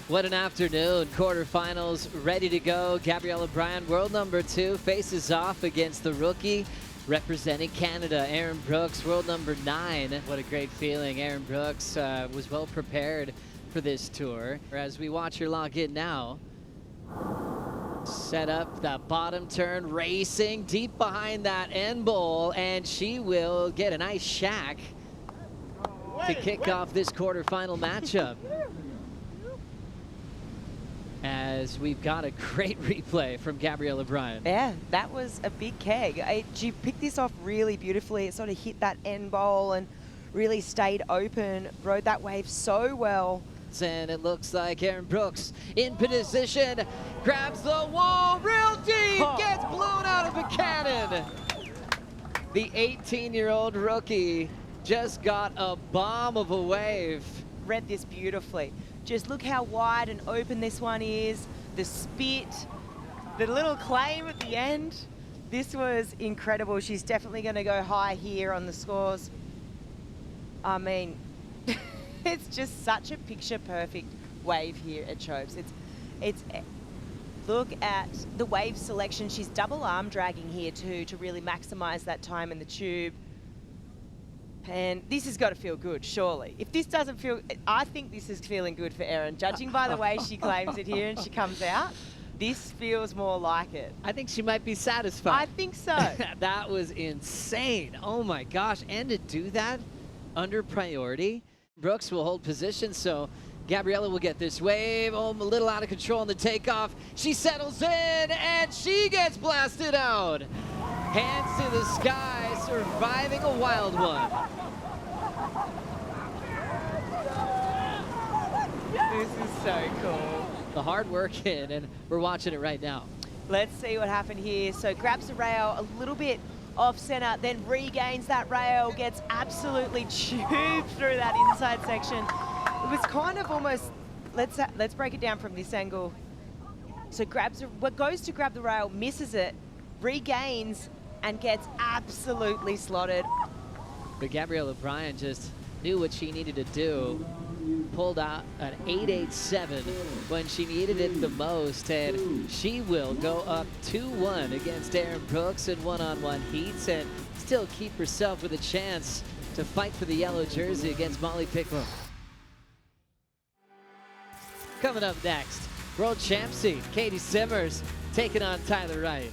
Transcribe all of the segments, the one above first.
What an afternoon. Quarterfinals ready to go. Gabriella, Bryan, world number 2, faces off against the rookie representing Canada, Erin Brooks, world number 9. What a great feeling. Erin Brooks was well prepared for this tour. As we watch her log in now, set up the bottom turn, racing deep behind that end bowl, and she will get a nice shack to kick off this quarterfinal matchup. As we've got a great replay from Gabriella, Bryan. Yeah, that was a big keg. She picked this off really beautifully. It sort of hit that end bowl and really stayed open, rode that wave so well. And it looks like Erin Brooks in position, grabs the wall real deep, gets blown out of a cannon. The 18-year-old rookie just got a bomb of a wave. Read this beautifully. Just look how wide and open this one is. The spit, the little claim at the end. This was incredible. She's definitely going to go high here on the scores. I mean, it's just such a picture-perfect wave here at Chopes. Look at the wave selection. She's double arm dragging here too to really maximize that time in the tube. And this has got to feel good, surely. If this doesn't feel, I think this is feeling good for Erin. Judging by the way she claims it here and she comes out, this feels more like it. I think she might be satisfied. I think so. That was insane. Oh my gosh. And to do that under priority, Brooks will hold position, so Gabriella will get this wave. Oh, a little out of control on the takeoff. She settles in and she gets blasted out. Hands to the sky, surviving a wild one. This is so cool. The hard work in, and we're watching it right now. Let's see what happened here. So grabs the rail a little bit off center, then regains that rail, gets absolutely tubed through that inside section. It was kind of almost, let's break it down from this angle. So goes to grab the rail, misses it, regains, and gets absolutely slotted. But Gabriella, Bryan just knew what she needed to do. Pulled out an 8.87 when she needed it the most, and she will go up 2-1 against Erin Brooks in one-on-one heats and still keep herself with a chance to fight for the yellow jersey against Molly Picklam. Coming up next, world champ seed Katie Simmers taking on Tyler Wright.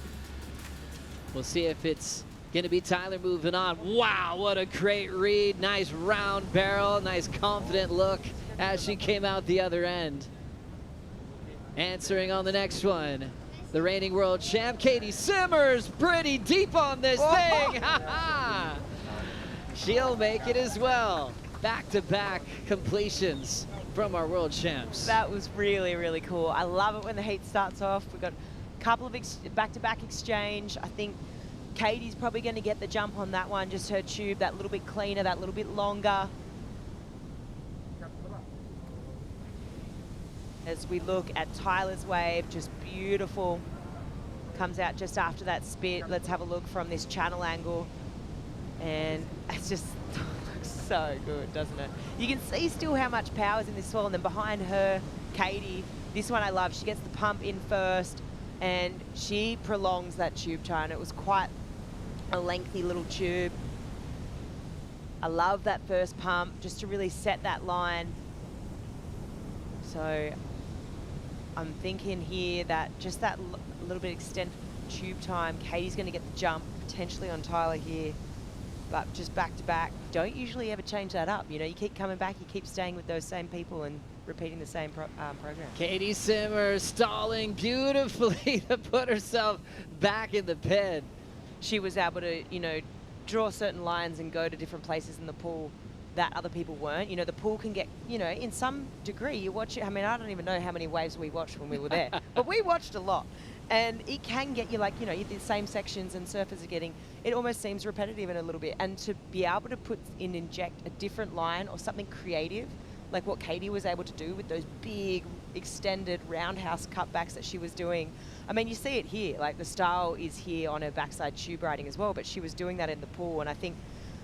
We'll see if it's gonna be Tyler moving on. Wow, what a great read. Nice round barrel, nice confident look as she came out the other end. Answering on the next one, the reigning world champ, Katie Simmers, pretty deep on this thing. She'll make it as well. Back-to-back completions from our world champs. That was really, really cool. I love it when the heat starts off. We've got a couple of back-to-back exchange. I think Katie's probably going to get the jump on that one, just her tube that little bit cleaner, that little bit longer. As we look at Tyler's wave, just beautiful. Comes out just after that spit. Let's have a look from this channel angle. And it's just looks so good, doesn't it? You can see still how much power is in this swirl. And then behind her, Katie, this one I love. She gets the pump in first and she prolongs that tube time. It was quite a lengthy little tube. I love that first pump just to really set that line. So I'm thinking here that just that little bit extended tube time, Katie's going to get the jump potentially on Tyler here, but just back to back. Don't usually ever change that up. You know, you keep coming back, you keep staying with those same people and repeating the same program. Katie Simmers stalling beautifully to put herself back in the pit. She was able to, you know, draw certain lines and go to different places in the pool that other people weren't. You know, the pool can get, you know, in some degree, you watch it. I mean, I don't even know how many waves we watched when we were there, but we watched a lot. And it can get you, like, you know, the same sections and surfers are getting, it almost seems repetitive in a little bit. And to be able to inject a different line or something creative, like what Katie was able to do with those big extended roundhouse cutbacks that she was doing. I mean, you see it here, like the style is here on her backside tube riding as well, but she was doing that in the pool. And I think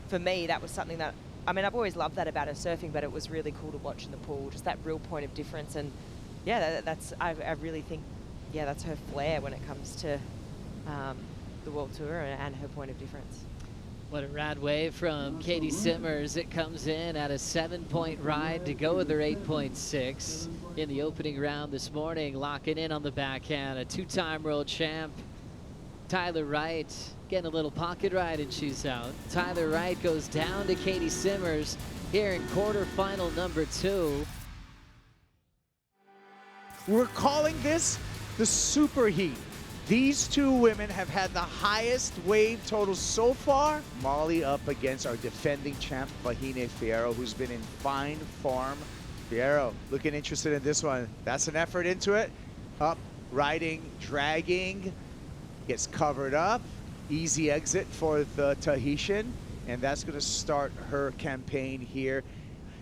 for me, that was something that, I mean, I've always loved that about her surfing, but it was really cool to watch in the pool, just that real point of difference. And yeah, I really think, yeah, that's her flair when it comes to the World Tour and her point of difference. What a rad wave from Katie Simmers. It comes in at a 7-point ride to go with her 8.6 in the opening round this morning. Locking in on the backhand, a 2-time world champ, Tyler Wright, getting a little pocket ride and she's out. Tyler Wright goes down to Katie Simmers here in quarterfinal number 2. We're calling this the super heat. These two women have had the highest wave totals so far. Molly up against our defending champ, Vahina Fiero, who's been in fine form. Fiero looking interested in this one. That's an effort into it. Up, riding, dragging, gets covered up. Easy exit for the Tahitian, and that's gonna start her campaign here.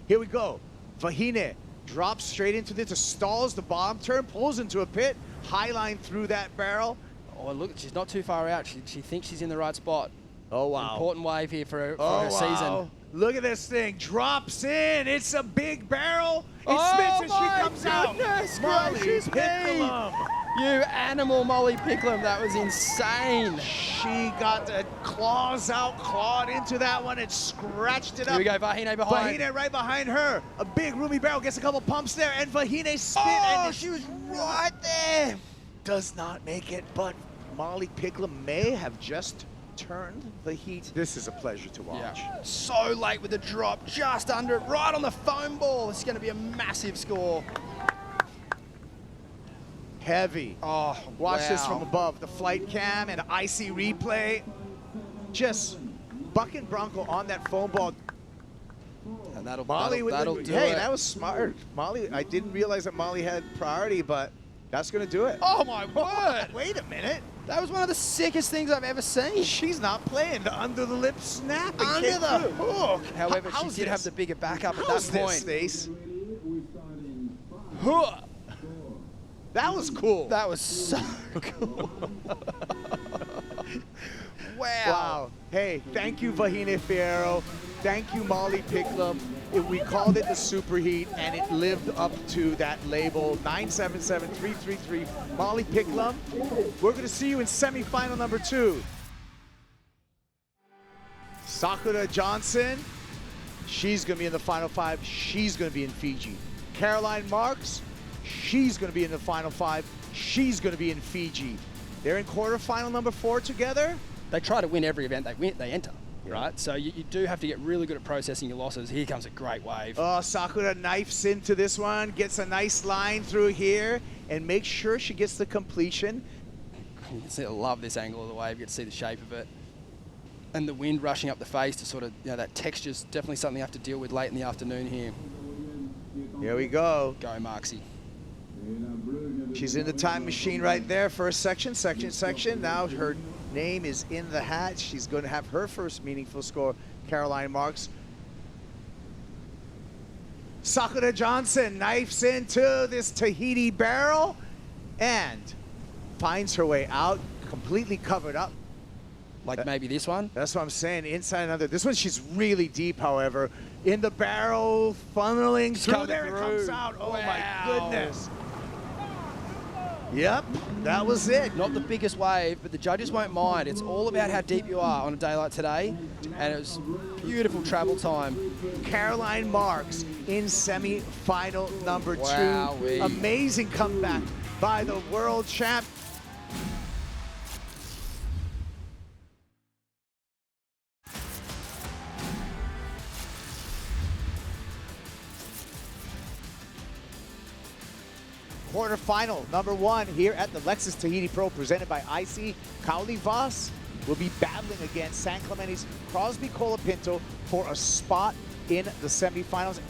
Here we go. Vahina drops straight into this, stalls the bottom turn, pulls into a pit, high line through that barrel. Oh, look, she's not too far out. She thinks she's in the right spot. Oh, wow. Important wave here for her season. Look at this thing, drops in. It's a big barrel. It spins and she comes out. Molly Picklam. You animal, Molly Picklam. That was insane. She got the claws out, clawed into that one and scratched it up. Here we go, Vahina behind. Vahina right behind her. A big roomy barrel, gets a couple pumps there, and Vahina spin. Oh, and she was right there. Does not make it, but Molly Picklam may have just turned the heat. This is a pleasure to watch. Yeah. So late with the drop, just under it, right on the foam ball. This is going to be a massive score. Heavy. Oh, watch wow. this from above. The flight cam and icy replay. Just bucking Bronco on that foam ball. And that'll do it. Hey, that was smart. Molly, I didn't realize that Molly had priority, but that's going to do it. Oh, my word. Wait a minute. That was one of the sickest things I've ever seen. She's not playing the under the lip snap. Under the hook. However, she did have the bigger backup at that point. Stace? Huh. That was cool. That was so cool. Wow. Wow. Hey, thank you, Vahina Fiero. Thank you, Molly Picklam. We called it the superheat, and it lived up to that label. 977-333. Molly Picklam. We're going to see you in semifinal number 2. Sakura Johnson. She's going to be in the final 5. She's going to be in Fiji. Caroline Marks. She's going to be in the final 5. She's going to be in Fiji. They're in quarterfinal number 4 together. They try to win every event they enter, right? So you do have to get really good at processing your losses. Here comes a great wave. Oh, Sakura knifes into this one, gets a nice line through here, and makes sure she gets the completion. You can see, I love this angle of the wave. You get to see the shape of it. And the wind rushing up the face to sort of, that texture's definitely something you have to deal with late in the afternoon here. Here we go. Go, Marksy. She's in the time machine right there. First section. Now her name is in the hat. She's going to have her first meaningful score. Caroline Marks. Sakura Johnson knifes into this Tahiti barrel and finds her way out, completely covered up. Like maybe this one? That's what I'm saying, inside and under. This one, she's really deep, however. In the barrel, funneling through. There it comes out. Oh, wow. My goodness. Yep, that was it. Not the biggest wave, but the judges won't mind. It's all about how deep you are on a day like today, and it was beautiful travel time. Caroline Marks in semi-final number 2. Wowee. Amazing comeback by the world champ. Quarterfinal number 1 here at the Lexus Tahiti Pro, presented by IC. Kauli Voss will be battling against San Clemente's Crosby Colinto for a spot in the semifinals.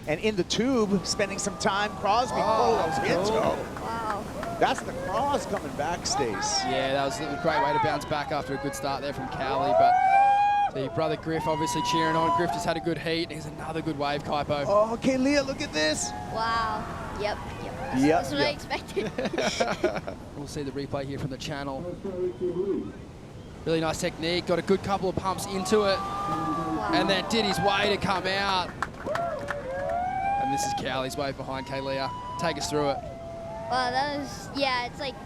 And in the tube, spending some time, Crosby Colinto. Wow. That's the cross coming back, Stace. Yeah, that was a great way to bounce back after a good start there from Cowley, but the brother Griff obviously cheering on. Griff just had a good heat. Here's another good wave, Kaipo. Oh, okay, Leah, look at this. Wow. Yep. That's what I expected. We'll see the replay here from the channel. Really nice technique. Got a good couple of pumps into it. Wow. And then did his way to come out. And this is Cowley's wave behind Kaylia. Take us through it. Well, that was, yeah, it's like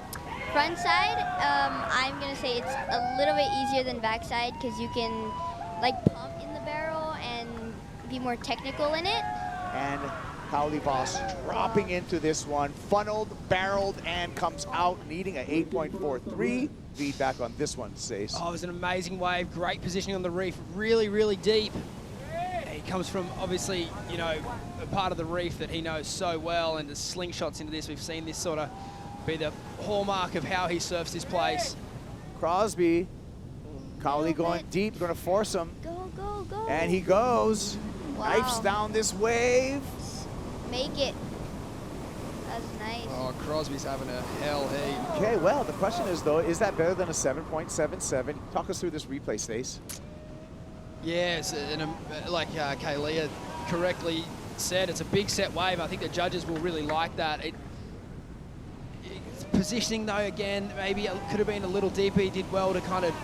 front side. I'm going to say it's a little bit easier than backside because you can like pump in the barrel and be more technical in it. And Cowley Voss dropping into this one, funneled, barreled, and comes out needing an 8.43. Feedback on this one, Stace. Oh, it was an amazing wave. Great positioning on the reef. Really, really deep. He comes from, obviously, you know, a part of the reef that he knows so well, and the slingshots into this. We've seen this sort of be the hallmark of how he surfs this place. Crosby, Cowley going deep, going to force him. Go, go, go. And he goes. Wow. Knifes down this wave. Make it. That's nice. Oh, Crosby's having a hell heat. Okay, well, the question is, though, is that better than a 7.77? Talk us through this replay, Stace. Yes, and like Kaylia correctly said, it's a big set wave. I think the judges will really like that. It's positioning, though, again, maybe it could have been a little deeper. He did well to kind of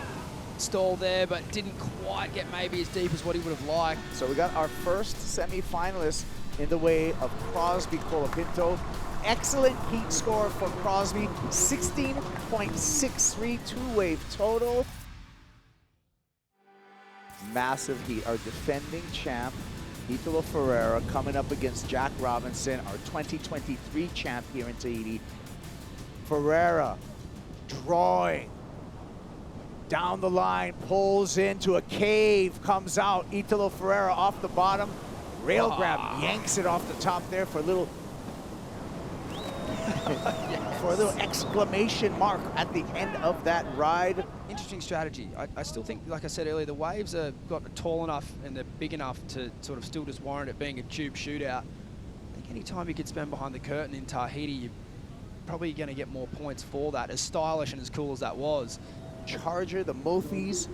stall there, but didn't quite get maybe as deep as what he would have liked. So we got our first semi-finalist in the way of Crosby Colapinto. Excellent heat score for Crosby, 16.63 two-wave total. Massive heat. Our defending champ, Ethalo Ferrer, coming up against Jack Robinson, our 2023 champ here in Tahiti. Ferrer drawing down the line, pulls into a cave, comes out. Ethalo Ferrer off the bottom, rail grab, yanks it off the top there for a little for a little exclamation mark at the end of that ride. Interesting strategy. I still think, like I said earlier, the waves are got tall enough and they're big enough to sort of still just warrant it being a tube shootout. I think any time you could spend behind the curtain in Tahiti, you're probably going to get more points for that, as stylish and as cool as that was. Charger, the Mothi's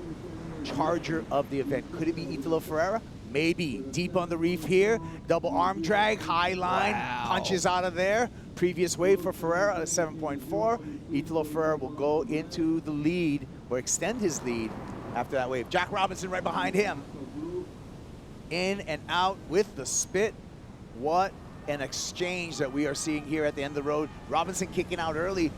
charger of the event. Could it be Ethalo Ferrer? Maybe. Deep on the reef here. Double arm drag, high line, punches out of there. Previous wave for Ferrer at a 7.4. Ethalo Ferrer will go into the lead, or extend his lead after that wave. Jack Robinson right behind him. In and out with the spit. What an exchange that we are seeing here at the end of the road. Robinson kicking out early.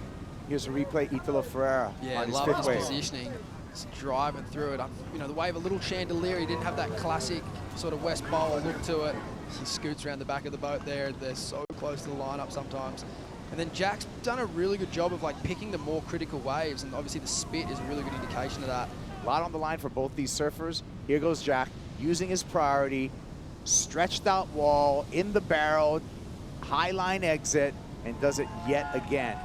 Here's a replay, Ethalo Ferrer on his fifth wave. Positioning. Just driving through it. You know, the wave, a little chandelier. He didn't have that classic sort of West Bowl look to it. He scoots around the back of the boat there. They're so close to the lineup sometimes. And then Jack's done a really good job of like picking the more critical waves, and obviously the spit is a really good indication of that. A lot on the line for both these surfers. Here goes Jack, using his priority, stretched out wall, in the barrel, high line exit, and does it yet again.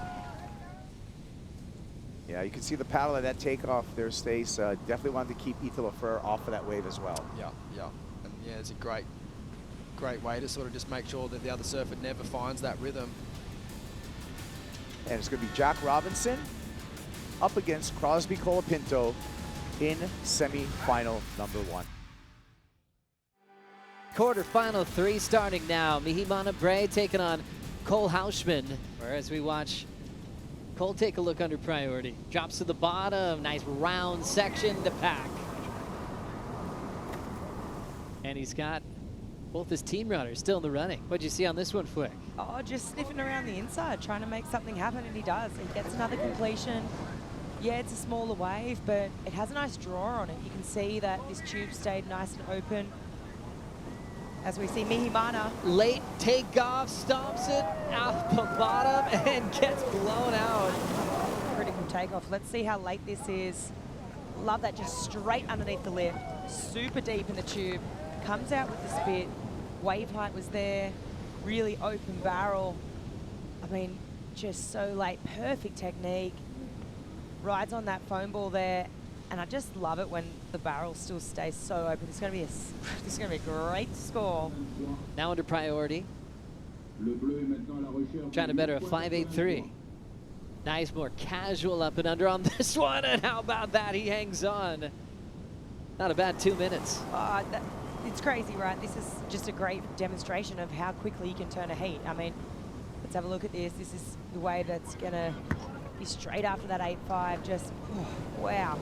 Yeah, you can see the paddle of that takeoff there, Stace. Definitely wanted to keep Ethalo Ferrer off of that wave as well. Yeah, yeah. And yeah, it's a great way to sort of just make sure that the other surfer never finds that rhythm. And it's going to be Jack Robinson up against Crosby Colapinto in semi-final number 1. Quarterfinal 3 starting now. Mihi Bray taking on Cole Houshman. Whereas we watch Cole take a look under priority. Drops to the bottom. Nice round section to pack. And he's got both his team runners still in the running. What'd you see on this one, Flick? Oh, just sniffing around the inside, trying to make something happen, and he does. He gets another completion. Yeah, it's a smaller wave, but it has a nice draw on it. You can see that this tube stayed nice and open. As we see Mihi. Late takeoff, stomps it off the bottom and gets blown out. Critical takeoff. Let's see how late this is. Love that, just straight underneath the lip. Super deep in the tube. Comes out with the spit. Wave height was there. Really open barrel. I mean, just so late. Perfect technique. Rides on that foam ball there. And I just love it when the barrel still stays so open. It's going to be a great score. Now under priority. Trying to better a 5.83. Nice, more casual up and under on this one. And how about that? He hangs on. Not a bad 2 minutes. It's crazy, right? This is just a great demonstration of how quickly you can turn a heat. I mean, let's have a look at this. This is the wave that's going to be straight after that 8.5. Just, wow.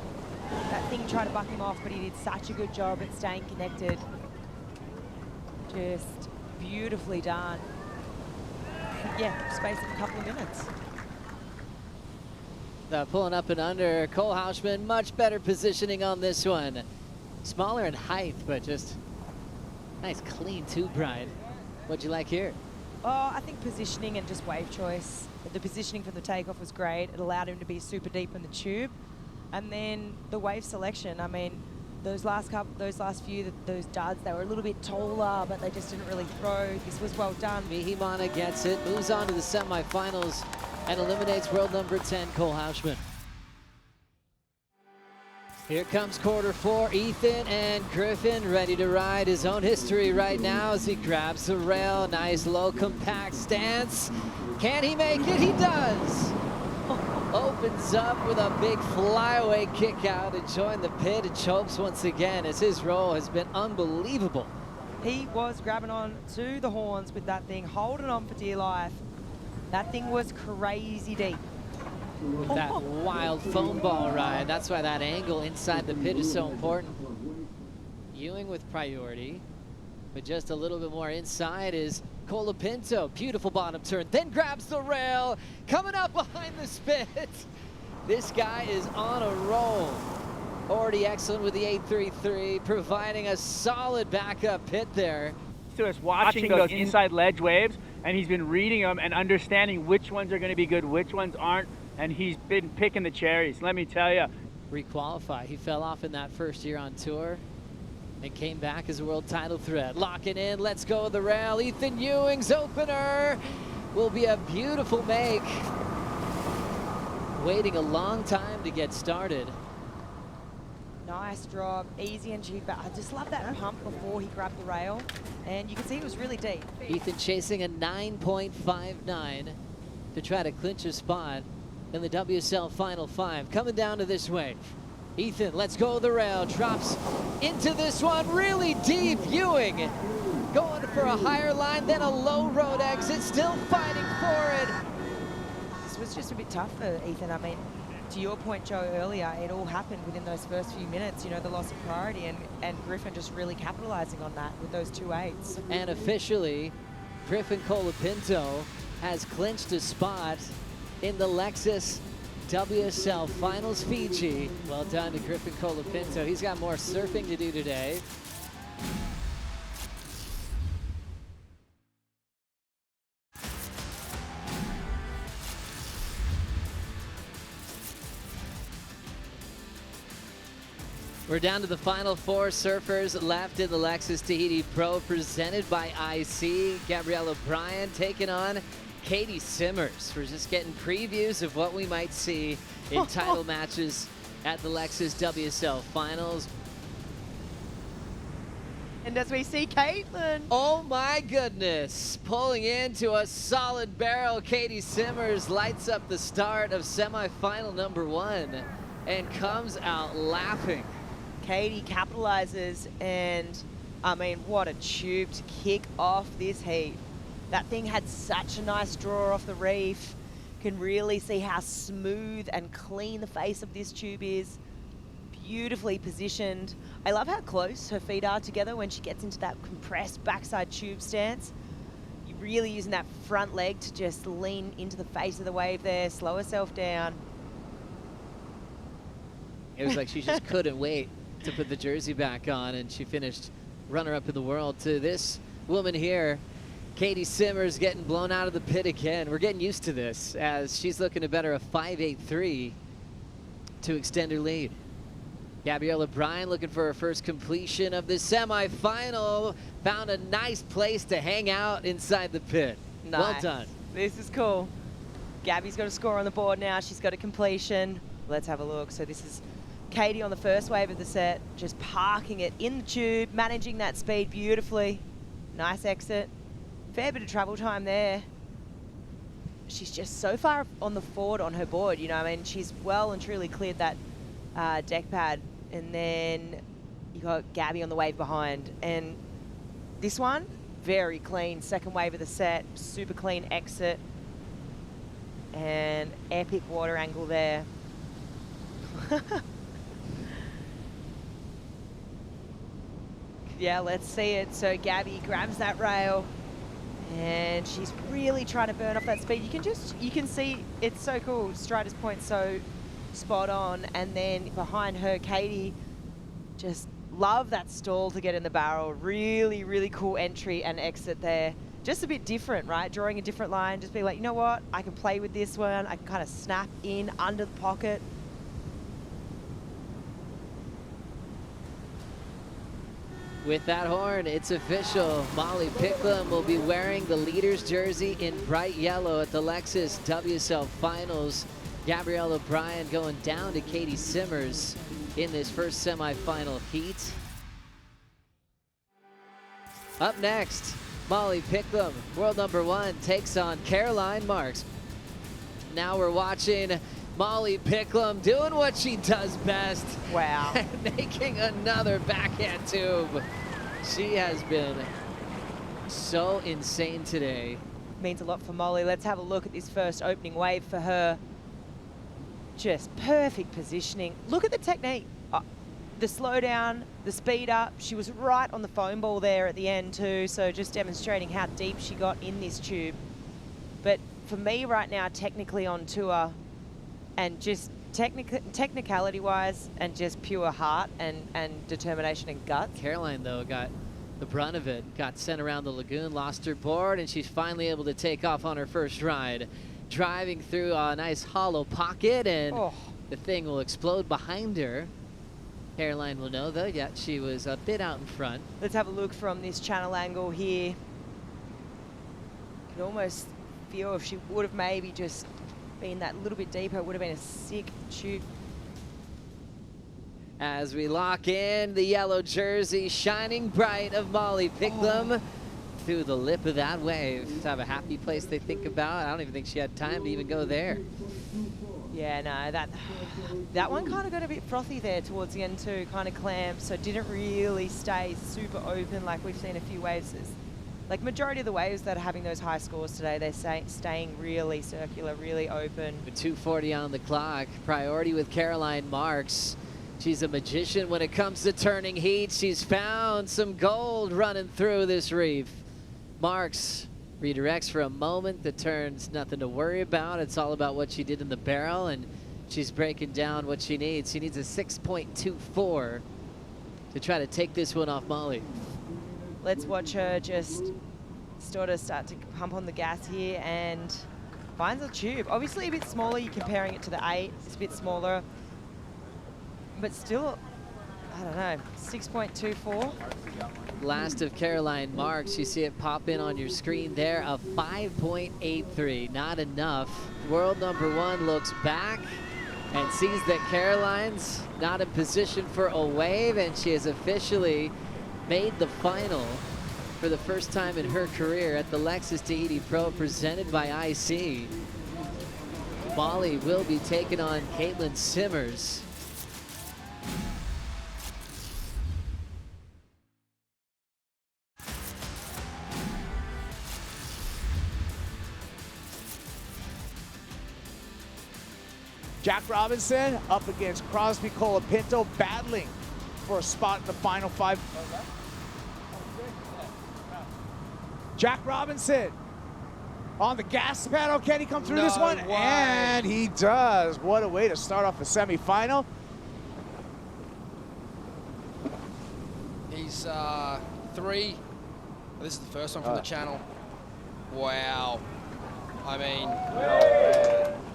That thing tried to buck him off, but he did such a good job at staying connected. Just beautifully done. Yeah, space of a couple of minutes. Pulling up and under, Cole Houshman, much better positioning on this one. Smaller in height, but just nice clean tube ride. What'd you like here? Oh, I think positioning and just wave choice. The positioning from the takeoff was great. It allowed him to be super deep in the tube. And then the wave selection, I mean, those last few, those duds, they were a little bit taller, but they just didn't really throw. This was well done. Mihi gets it, moves on to the semifinals, and eliminates world number 10, Cole Houshman. Here comes quarter 4, Ethan and Griffin ready to ride his own history right now as he grabs the rail. Nice low compact stance. Can he make it? He does. Opens up with a big flyaway kick out, enjoying the pit and chokes once again as his roll has been unbelievable. He was grabbing on to the horns with that thing, holding on for dear life. That thing was crazy deep. That wild foam ball ride. That's why that angle inside the pit is so important. Yuing with priority, but just a little bit more inside is Colinto. Beautiful bottom turn, then grabs the rail, coming up behind the spit. This guy is on a roll. Already excellent with the 833, providing a solid backup pit there. To us watching those inside ledge waves, and he's been reading them and understanding which ones are going to be good, which ones aren't, and he's been picking the cherries, let me tell you. Requalify. He fell off in that first year on tour and came back as a world title threat. Locking in, let's go the rail. Ethan Ewing's opener will be a beautiful make. Waiting a long time to get started. Nice drop, easy and cheap. I just love that pump before he grabbed the rail. And you can see it was really deep. Ethan chasing a 9.59 to try to clinch a spot in the WSL Final 5. Coming down to this wave. Ethan, let's go the rail, drops into this one really deep. Ewing going for a higher line, then a low road exit, still fighting for it. This was just a bit tough for Ethan. I mean, to your point, Joe, earlier, it all happened within those first few minutes, you know, the loss of priority, and Griffin just really capitalizing on that with those 2.8s. And officially, Griffin Colinto has clinched a spot in the Lexus WSL Finals Fiji. Well done to Griffin Colinto. He's got more surfing to do today. We're down to the final 4 surfers left in the Lexus Tahiti Pro, presented by IC. Gabriella, Bryan taking on Katie Simmers. We're just getting previews of what we might see in title matches at the Lexus WSL Finals. And as we see Caitlin. Oh my goodness, pulling into a solid barrel. Katie Simmers lights up the start of semifinal number 1 and comes out laughing. Katie capitalizes, and I mean, what a tube to kick off this heat. That thing had such a nice draw off the reef. Can really see how smooth and clean the face of this tube is. Beautifully positioned. I love how close her feet are together when she gets into that compressed backside tube stance. You're really using that front leg to just lean into the face of the wave there, slow herself down. It was like she just couldn't wait to put the jersey back on, and she finished runner-up in the world to this woman here. Katie Simmers getting blown out of the pit again. We're getting used to this as she's looking to better a 5.83 to extend her lead. Gabriella, Bryan looking for her first completion of the semifinal. Found a nice place to hang out inside the pit. Nice. Well done. This is cool. Gabby's got a score on the board now. She's got a completion. Let's have a look. So this is Katie on the first wave of the set, just parking it in the tube, managing that speed beautifully. Nice exit. Fair bit of travel time there. She's just so far on the forward on her board, you know, I mean, she's well and truly cleared that deck pad. And then you got Gabby on the wave behind. And this one, very clean. Second wave of the set, super clean exit. And epic water angle there. Yeah, let's see it. So Gabby grabs that rail, And she's really trying to burn off that speed. You can see it's so cool. Strider's point so spot on. And then behind her, Katie, just love that stall to get in the barrel. Really, really cool entry and exit there. Just a bit different, right? Drawing a different line, just being like, you know what? I can play with this one. I can kind of snap in under the pocket. With that horn, it's official. Molly Picklam will be wearing the leader's jersey in bright yellow at the Lexus WSL Finals. Gabriella, Bryan going down to Katie Simmers in this first semifinal heat. Up next, Molly Picklam, world #1, takes on Caroline Marks. Now we're watching Molly Picklam doing what she does best. Wow. Making another backhand tube. She has been so insane today. Means a lot for Molly. Let's have a look at this first opening wave for her. Just perfect positioning. Look at the technique. The slowdown, the speed up. She was right on the foam ball there at the end too, so just demonstrating how deep she got in this tube. But for me right now, technically on tour, and just technicality-wise, and just pure heart and determination and guts. Caroline, though, got the brunt of it. Got sent around the lagoon, lost her board, and she's finally able to take off on her first ride. Driving through a nice hollow pocket, and the thing will explode behind her. Caroline will know, though, yeah, she was a bit out in front. Let's have a look from this channel angle here. You can almost feel if she would have maybe just been that little bit deeper, it would have been a sick tube. As we lock in the yellow jersey, shining bright of Molly Picklam through the lip of that wave. To have a happy place they think about. I don't even think she had time to even go there. Yeah, no, that one kind of got a bit frothy there towards the end too, kind of clamped, so didn't really stay super open like we've seen a few waves. Like majority of the waves that are having those high scores today, they're staying really circular, really open. With 2:40 on the clock, priority with Caroline Marks. She's a magician when it comes to turning heat. She's found some gold running through this reef. Marks redirects for a moment. The turn's nothing to worry about. It's all about what she did in the barrel, and she's breaking down what she needs. She needs a 6.24 to try to take this one off Molly. Let's watch her just sort of start to pump on the gas here and finds a tube. Obviously a bit smaller, you're comparing it to the 8. It's a bit smaller, but still, I don't know, 6.24. Last of Caroline Marks, you see it pop in on your screen there, a 5.83, not enough. World #1 looks back and sees that Caroline's not in position for a wave, and she has officially made the final for the first time in her career at the Lexus Tahiti Pro presented by IC. Molly will be taking on Caitlin Simmers. Jack Robinson up against Crosby Colinto, battling for a spot in the final 5. Jack Robinson on the gas pedal. Can he come through this one? Why? And he does. What a way to start off a semifinal. He's 3. This is the first one from the channel. Wow. I mean,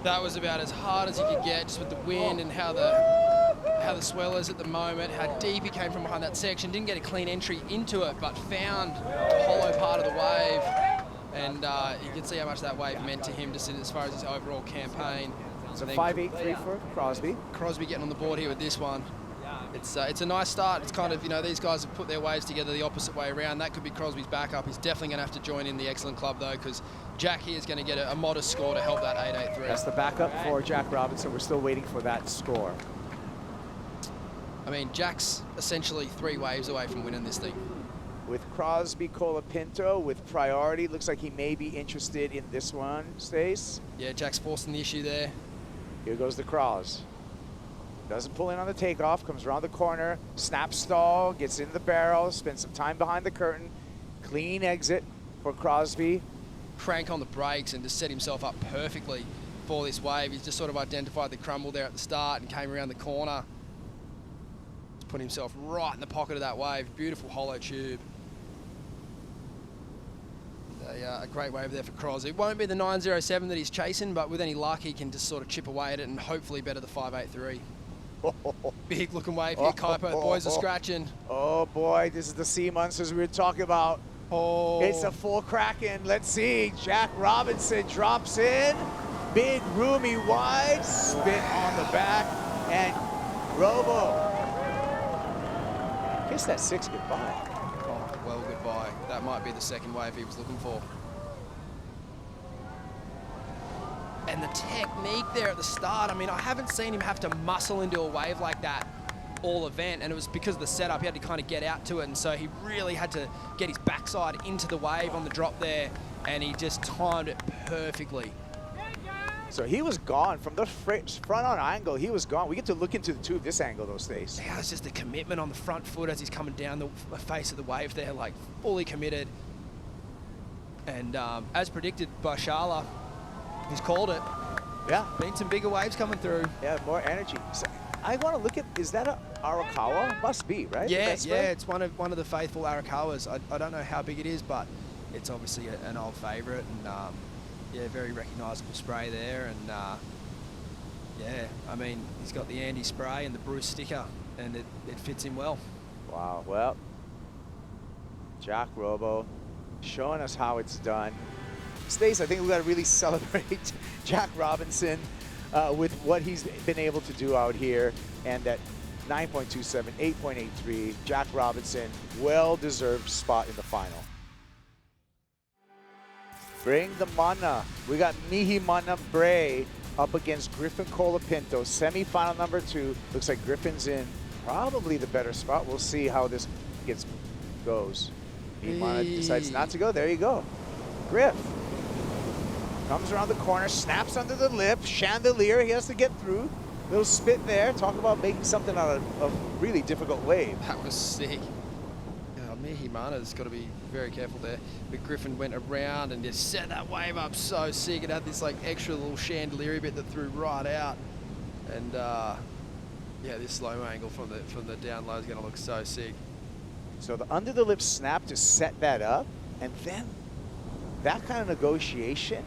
that was about as hard as he could get, just with the wind and how the swell is at the moment, how deep he came from behind that section. Didn't get a clean entry into it, but found the hollow part of the wave. And you can see how much that wave meant to him just as far as his overall campaign. So 5.83 for Crosby. Crosby getting on the board here with this one. It's a nice start. It's kind of, you know, these guys have put their waves together the opposite way around. That could be Crosby's backup. He's definitely going to have to join in the excellent club, though, because Jack here is going to get a modest score to help that 8.83. That's the backup for Jack Robinson. We're still waiting for that score. I mean, Jack's essentially 3 waves away from winning this thing. With Crosby Colinto with priority, looks like he may be interested in this one, Stace. Yeah, Jack's forcing the issue there. Here goes the Cros. Doesn't pull in on the takeoff, comes around the corner, snap stall, gets in the barrel, spends some time behind the curtain, clean exit, for Crosby. Crank on the brakes and just set himself up perfectly for this wave. He's just sort of identified the crumble there at the start and came around the corner. Just put himself right in the pocket of that wave. Beautiful hollow tube. A great wave there for Crosby. It won't be the 907 that he's chasing, but with any luck, he can just sort of chip away at it and hopefully better the 583. Big looking wave here, Kaipo. The boys are scratching. Oh boy, this is the sea monsters we were talking about. Oh. It's a full Kraken. Let's see. Jack Robinson drops in. Big, roomy, wide. Spit on the back. And Robo. Kiss that 6 goodbye. Oh, well, goodbye. That might be the second wave he was looking for. And the technique there at the start, I mean, I haven't seen him have to muscle into a wave like that all event, and it was because of the setup. He had to kind of get out to it, and so he really had to get his backside into the wave on the drop there, and he just timed it perfectly. So he was gone from the front on angle. He was gone. We get to look into the tube this angle those days. Yeah, it's just the commitment on the front foot as he's coming down the face of the wave there, like fully committed. And as predicted by Sharla, he's called it. Yeah. Been some bigger waves coming through. Yeah, more energy. So I want to look at, is that a Arakawa? Must be, right? Yeah, it's one of the faithful Arakawas. I don't know how big it is, but it's obviously an old favourite, and yeah, very recognisable spray there, and yeah, I mean, he's got the Andy spray and the Bruce sticker, and it fits him well. Wow, well, Jack Robo showing us how it's done. Stace, I think we got to really celebrate Jack Robinson with what he's been able to do out here, and that 9.27, 8.83, Jack Robinson, well-deserved spot in the final. Bring the mana. We got Mihi Mana Bray up against Griffin Colinto, semi-final number 2. Looks like Griffin's in probably the better spot. We'll see how this goes. Mihi Mana decides not to go. There you go. Griff comes around the corner, snaps under the lip, chandelier. He has to get through. Little spit there. Talk about making something out of a really difficult wave. That was sick. Mihi Mana's got to be very careful there. But Griffin went around and just set that wave up so sick. It had this like extra little chandelier bit that threw right out. And yeah, this slow-mo angle from the down low is going to look so sick. So the under the lip snap to set that up, and then that kind of negotiation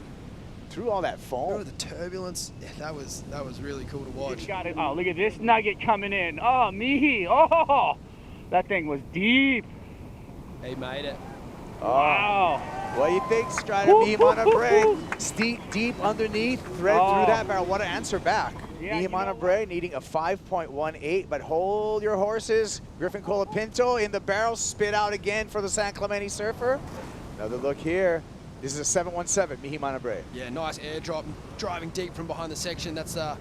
through all that foam. Remember the turbulence? Yeah, that was really cool to watch. Got it. Oh, look at this nugget coming in. Oh, Mihi. Oh, that thing was deep. He made it. Oh. Wow. What do you think, Strider? Mihi Mana Bray, deep underneath, thread through that barrel. What an answer back. Yeah, Mihi Mana Bray needing a 5.18, but hold your horses. Griffin Colinto in the barrel, spit out again for the San Clemente Surfer. Another look here. This is a 717, Mihi Mana Bray. Yeah, nice airdrop, driving deep from behind the section. That's the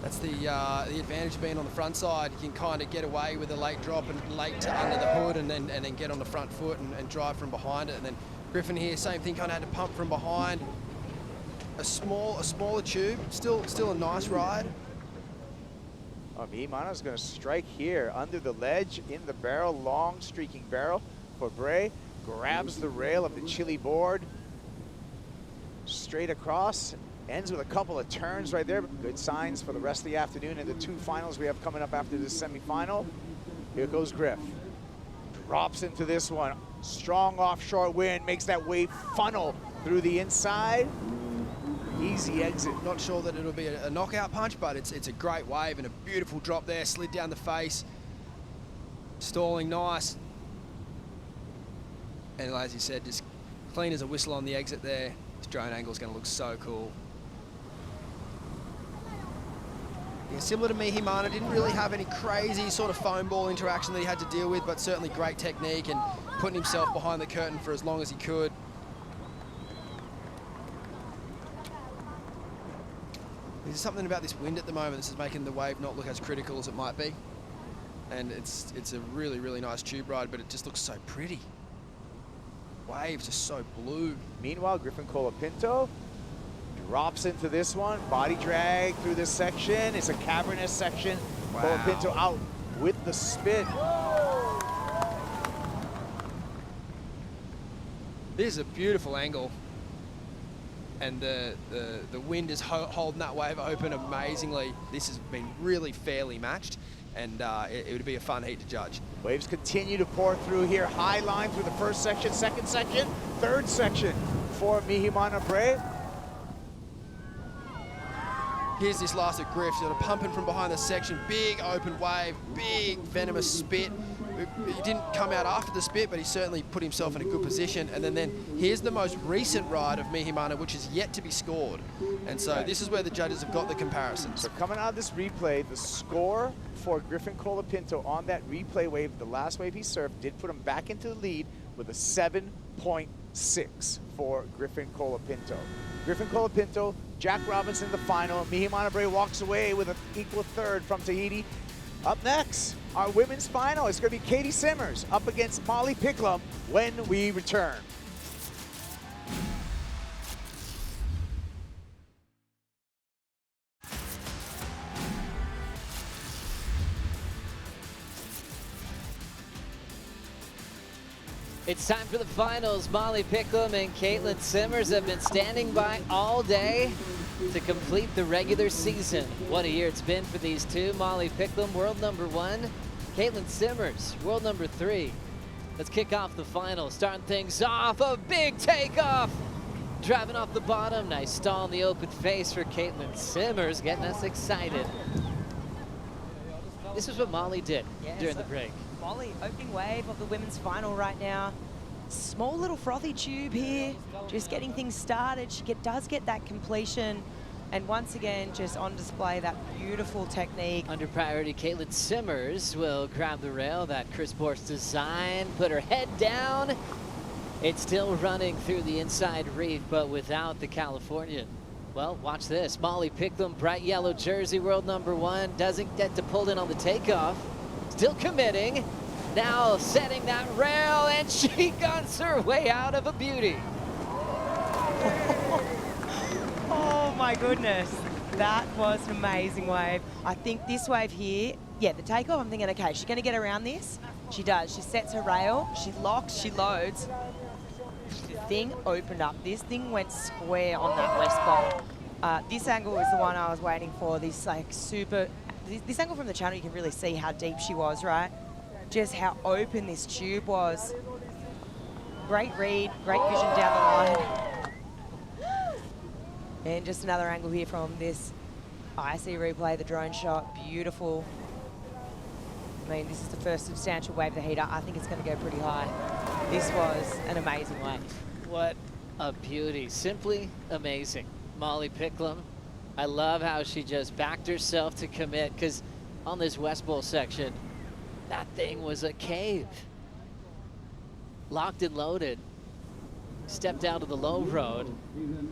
advantage of being on the front side. You can kind of get away with a late drop and late to under the hood, and then get on the front foot and drive from behind it. And then Griffin here, same thing, kind of had to pump from behind. A smaller tube, still a nice ride. Oh, Mihi Mana's going to strike here under the ledge in the barrel, long streaking barrel for Bray. Grabs the rail of the chili board, straight across. Ends with a couple of turns right there. Good signs for the rest of the afternoon and the 2 finals we have coming up after this semifinal. Here goes Griff. Drops into this one. Strong offshore wind makes that wave funnel through the inside. Easy exit. Not sure that it'll be a knockout punch, but it's a great wave and a beautiful drop there. Slid down the face. Stalling nice. And as you said, just clean as a whistle on the exit there. This drone angle is going to look so cool. Yeah, similar to Mihi Mana, didn't really have any crazy sort of foam ball interaction that he had to deal with, but certainly great technique and putting himself behind the curtain for as long as he could. There's something about this wind at the moment. This is making the wave not look as critical as it might be. And it's a really, really nice tube ride, but it just looks so pretty. Waves are so blue. Meanwhile, Griffin Colinto drops into this one. Body drag through this section. It's a cavernous section. Wow. Colinto out with the spit. This is a beautiful angle. And the wind is holding that wave open amazingly. This has been really fairly matched, and it would be a fun heat to judge. Waves continue to pour through here. High line through the first section, second section, third section for Mihi and Bray. Here's this last at Griff, sort of pumping from behind the section. Big open wave, big venomous spit. He didn't come out after the spit, but he certainly put himself in a good position. And then here's the most recent ride of Mihi, which is yet to be scored. And so this is where the judges have got the comparisons. So coming out of this replay, the score for Griffin Colinto on that replay wave, the last wave he served, did put him back into the lead with a 7.6 for Griffin Colinto. Griffin Colinto, Jack Robinson in the final. Mihi Bray walks away with an equal third from Tahiti. Up next, our women's final is going to be Katie Simmers up against Molly Picklam when we return. It's time for the finals. Molly Picklam and Caitlin Simmers have been standing by all day to complete the regular season. What a year it's been for these two. Molly Picklam, world number 1. Caitlin Simmers, world number 3. Let's kick off the final. Starting things off, a big takeoff. Driving off the bottom. Nice stall in the open face for Caitlin Simmers, getting us excited. This is what Molly did during the break. Molly, opening wave of the women's final right now. Small little frothy tube here, just getting things started. She does get that completion, and once again, just on display that beautiful technique. Under priority, Caitlin Simmers will grab the rail, that Chris Borst design, put her head down. It's still running through the inside reef, but without the Californian. Well, watch this. Molly Picklam, bright yellow jersey, world number 1, doesn't get to pull in on the takeoff. Still committing. Now setting that rail, and she guns her way out of a beauty. Oh my goodness, that was an amazing wave. I think this wave here, yeah, the takeoff, I'm thinking, okay, she's gonna get around this. She does, she sets her rail, she locks, she loads. The thing opened up, this thing went square on that west bolt. This angle is the one I was waiting for, this like super, this angle from the channel, you can really see how deep she was, right? Just how open this tube was. Great read, great vision down the line. And just another angle here from this IC replay, the drone shot, beautiful. I mean, this is the first substantial wave of the heater. I think it's gonna go pretty high. This was an amazing wave. What a beauty, simply amazing. Molly Picklam, I love how she just backed herself to commit, because on this West Bowl section, that thing was a cave. Locked and loaded. Stepped out of the low road.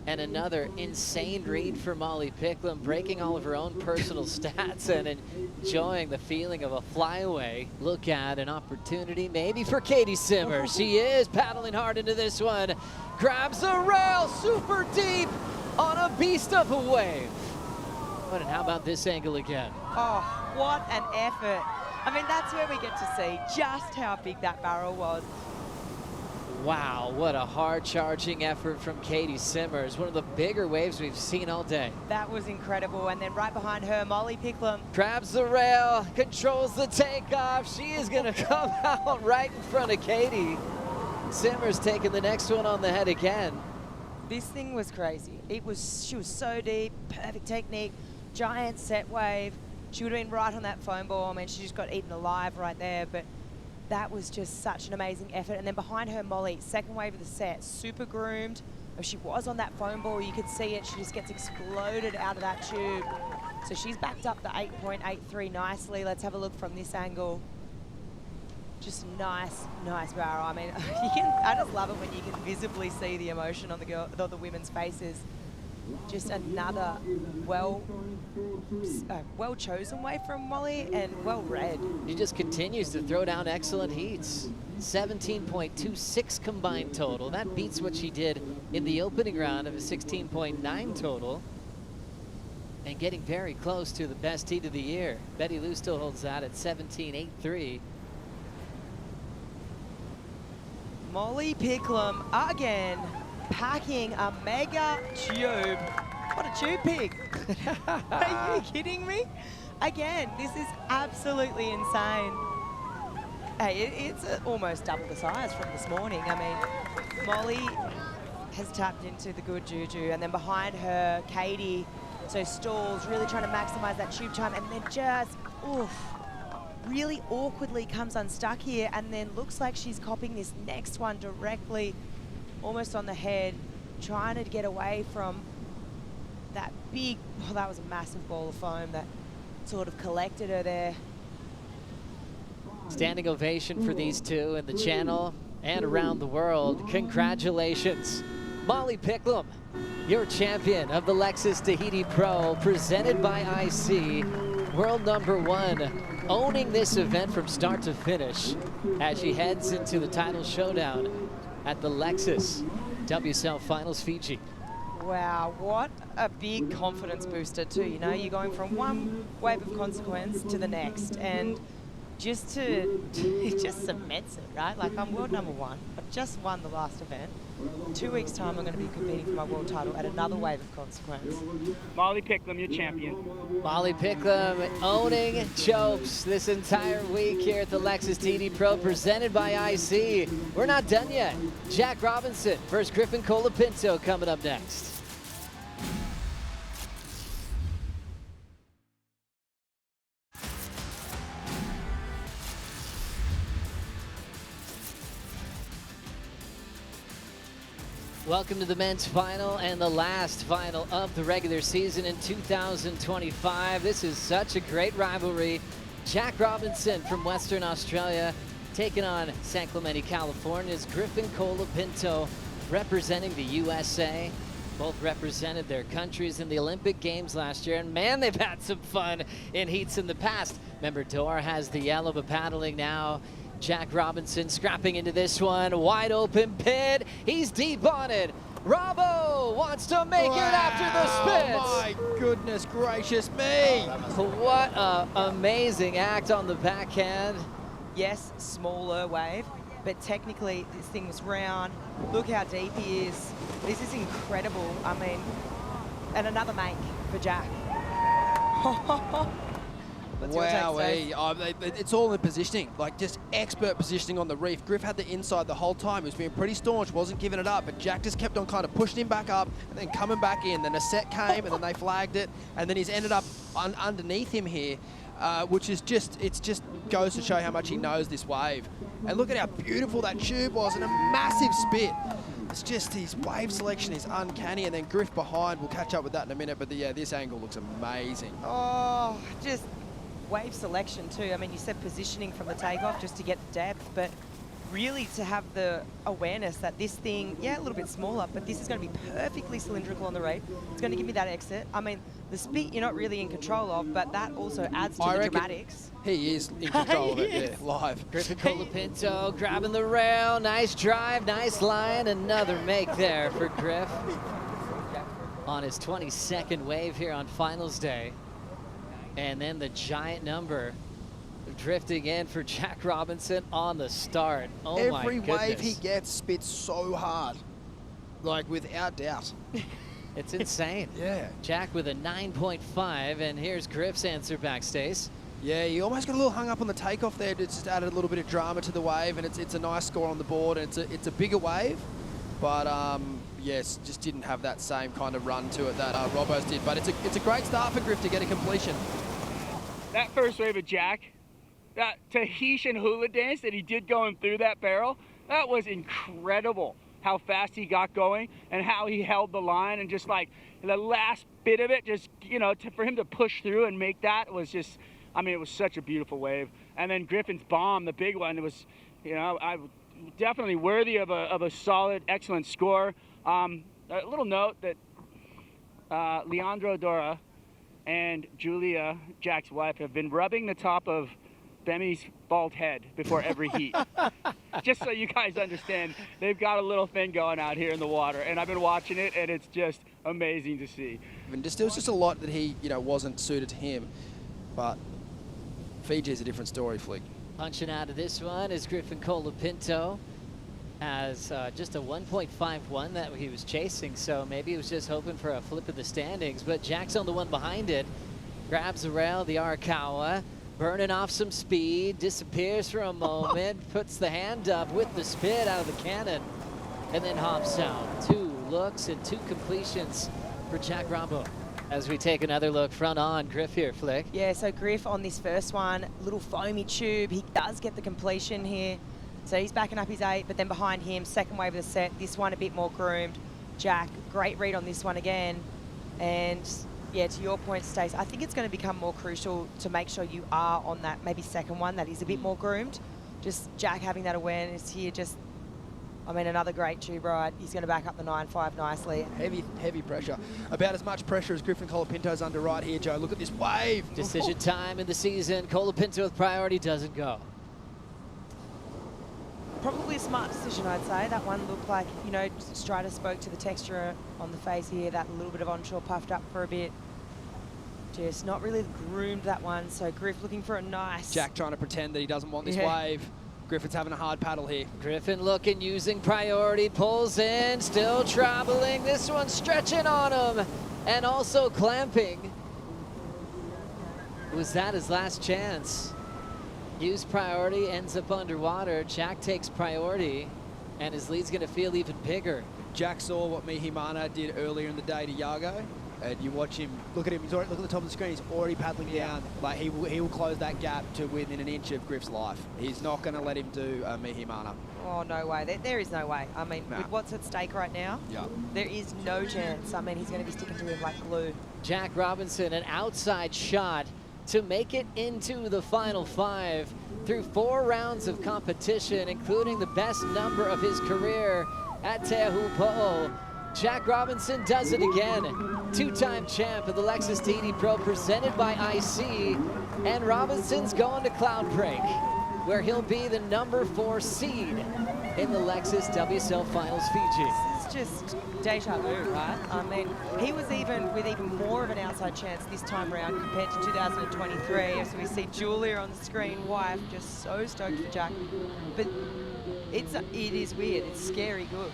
And another insane read for Molly Picklam, breaking all of her own personal stats and enjoying the feeling of a flyaway. Look at an opportunity maybe for Katie Simmers. She is paddling hard into this one. Grabs a rail super deep on a beast of a wave. But and how about this angle again? Oh, what an effort. I mean, that's where we get to see just how big that barrel was. Wow, what a hard charging effort from Katie Simmers. One of the bigger waves we've seen all day. That was incredible. And then right behind her, Molly Picklam. Grabs the rail, controls the takeoff. She is gonna come out right in front of Katie. Simmers taking the next one on the head again. This thing was crazy. She was so deep, perfect technique, giant set wave. She would have been right on that foam ball. I mean, she just got eaten alive right there, but that was just such an amazing effort. And then behind her, Molly, second wave of the set, super groomed. If she was on that foam ball, you could see it. She just gets exploded out of that tube. So she's backed up the 8.83 nicely. Let's have a look from this angle. Just nice, nice barrel. I mean, I just love it when you can visibly see the emotion on the women's faces. Just another well-chosen wave from Molly, and well-read. She just continues to throw down excellent heats. 17.26 combined total. That beats what she did in the opening round of a 16.9 total. And getting very close to the best heat of the year. Betty Lou still holds that at 17.83. Molly Picklum again, packing a mega tube. What a tube pig. Are you kidding me? Again, this is absolutely insane. Hey, it's almost double the size from this morning. I mean, Molly has tapped into the good juju, and then behind her, Katie, so stalls, really trying to maximize that tube time, and then just, oof, really awkwardly comes unstuck here, and then looks like she's copying this next one directly, almost on the head, trying to get away from that big, oh, that was a massive ball of foam that sort of collected her there. Standing ovation for these two in the channel and around the world. Congratulations, Molly Picklum, your champion of the Lexus Tahiti Pro, presented by IC, world #1, owning this event from start to finish as she heads into the title showdown at the Lexus WSL Finals Fiji. Wow, what a big confidence booster too. You know, you're going from one wave of consequence to the next, and it just cements it, right? Like, I'm world #1. I've just won the last event. 2 weeks' time, I'm going to be competing for my world title at another wave of consequence. Molly Picklum, your champion. Molly Picklum owning chokes this entire week here at the Lexus Tahiti Pro, presented by IC. We're not done yet. Jack Robinson versus Griffin Colinto coming up next. Welcome to the men's final and the last final of the regular season in 2025. This is such a great rivalry. Jack Robinson from Western Australia taking on San Clemente, California's Griffin Colinto, representing the USA. Both represented their countries in the Olympic Games last year, and man, they've had some fun in heats in the past. Remember, Dor has the yellow, but paddling now. Jack Robinson scrapping into this one, wide open pin. He's deep on it. Robbo wants to make it after the spin. Oh my goodness gracious me. What an amazing act on the backhand. Yes, smaller wave, but technically this thing was round. Look how deep he is. This is incredible. I mean, and another make for Jack. Wowee. It's all in positioning, like just expert positioning on the reef. Griff had the inside the whole time. He was being pretty staunch, wasn't giving it up, but Jack just kept on kind of pushing him back up and then coming back in. Then a set came and then they flagged it, and then he's ended up underneath him here, which is just goes to show how much he knows this wave. And look at how beautiful that tube was, and a massive spit. It's just his wave selection is uncanny, and then Griff behind. We'll catch up with that in a minute, but yeah, this angle looks amazing. Oh, just wave selection too. I mean, you said positioning from the takeoff just to get the depth, but really to have the awareness that this thing, yeah, a little bit smaller, but this is going to be perfectly cylindrical on the reef. It's going to give me that exit. I mean, the speed you're not really in control of, but that also adds to the dramatics. He is in control of it, yeah, live. Griffin Colinto grabbing the rail. Nice drive, nice line. Another make there for Griff on his 22nd wave here on finals day. And then the giant number drifting in for Jack Robinson on the start. Oh my goodness. Every wave he gets spits so hard, like without doubt. It's insane. Yeah. Jack with a 9.5, and here's Griff's answer back, Stace. Yeah, he almost got a little hung up on the takeoff there. It just added a little bit of drama to the wave, and it's a nice score on the board, and it's a bigger wave, but yes, just didn't have that same kind of run to it that Robbo's did. But it's a great start for Griff to get a completion. That first wave of Jack, that Tahitian hula dance that he did going through that barrel, that was incredible. How fast he got going and how he held the line, and just like the last bit of it, just, you know, for him to push through and make that was just, I mean, it was such a beautiful wave. And then Griffin's bomb, the big one, it was, you know, definitely worthy of a solid, excellent score. A little note that Leandro Dora and Julia, Jack's wife, have been rubbing the top of Bemi's bald head before every heat. Just so you guys understand, they've got a little thing going out here in the water, and I've been watching it, and it's just amazing to see. And there was just a lot that he, you know, wasn't suited to him, but Fiji is a different story, Flick. Punching out of this one is Griffin Colinto. as just a 1.51 that he was chasing, so maybe he was just hoping for a flip of the standings, but Jack's on the one behind it, grabs the rail, the Arakawa, burning off some speed, disappears for a moment, puts the hand up with the spit out of the cannon, and then hops out. 2 looks and 2 completions for Jack Robbo. As we take another look front on, Griff here, Flick. Yeah, so Griff on this first one, little foamy tube. He does get the completion here. So he's backing up his 8, but then behind him, second wave of the set, this one a bit more groomed. Jack, great read on this one again. And yeah, to your point, Stace, I think it's going to become more crucial to make sure you are on that maybe second one that is a bit more groomed. Just Jack having that awareness here, just, I mean, another great tube ride. He's going to back up the 9.5 nicely. Heavy pressure. About as much pressure as Griffin Colapinto's under right here, Joe. Look at this wave. Decision time in the season. Colapinto with priority doesn't go. Probably a smart decision, I'd say. That one looked like, you know, Strider spoke to the texture on the face here, that little bit of onshore puffed up for a bit. Just not really groomed that one, so Griff looking for a nice... Jack trying to pretend that he doesn't want this wave. Griffin's having a hard paddle here. Griffin looking, using priority, pulls in, still troubling. This one stretching on him and also clamping. Was that his last chance? Use priority, ends up underwater. Jack takes priority, and his lead's going to feel even bigger. Jack saw what Mihi did earlier in the day to Yago, and you watch him, look at him, look at the top of the screen, he's already paddling down. Like he will close that gap to within an inch of Griff's life. He's not going to let him do Mihi. Oh, no way. There is no way. I mean, with what's at stake right now, there is no chance. I mean, he's going to be sticking to him like glue. Jack Robinson, an outside shot to make it into the final 5 through 4 rounds of competition, including the best number of his career at Teahupo'o. Jack Robinson does it again. 2-time champ of the Lexus Tahiti Pro presented by IC. And Robinson's going to Cloudbreak, where he'll be the number 4 seed in the Lexus WSL Finals Fiji. It's just deja vu, right? I mean, he was with even more of an outside chance this time around compared to 2023. So we see Julia on the screen, wife, just so stoked for Jack. But it is weird. It's scary good.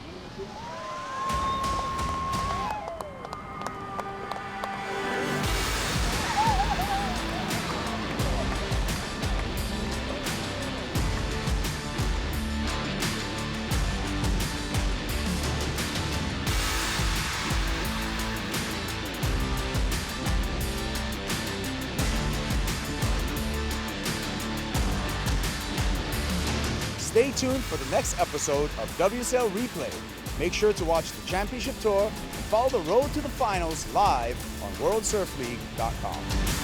Stay tuned for the next episode of WSL Replay. Make sure to watch the championship tour and follow the road to the finals live on WorldSurfLeague.com.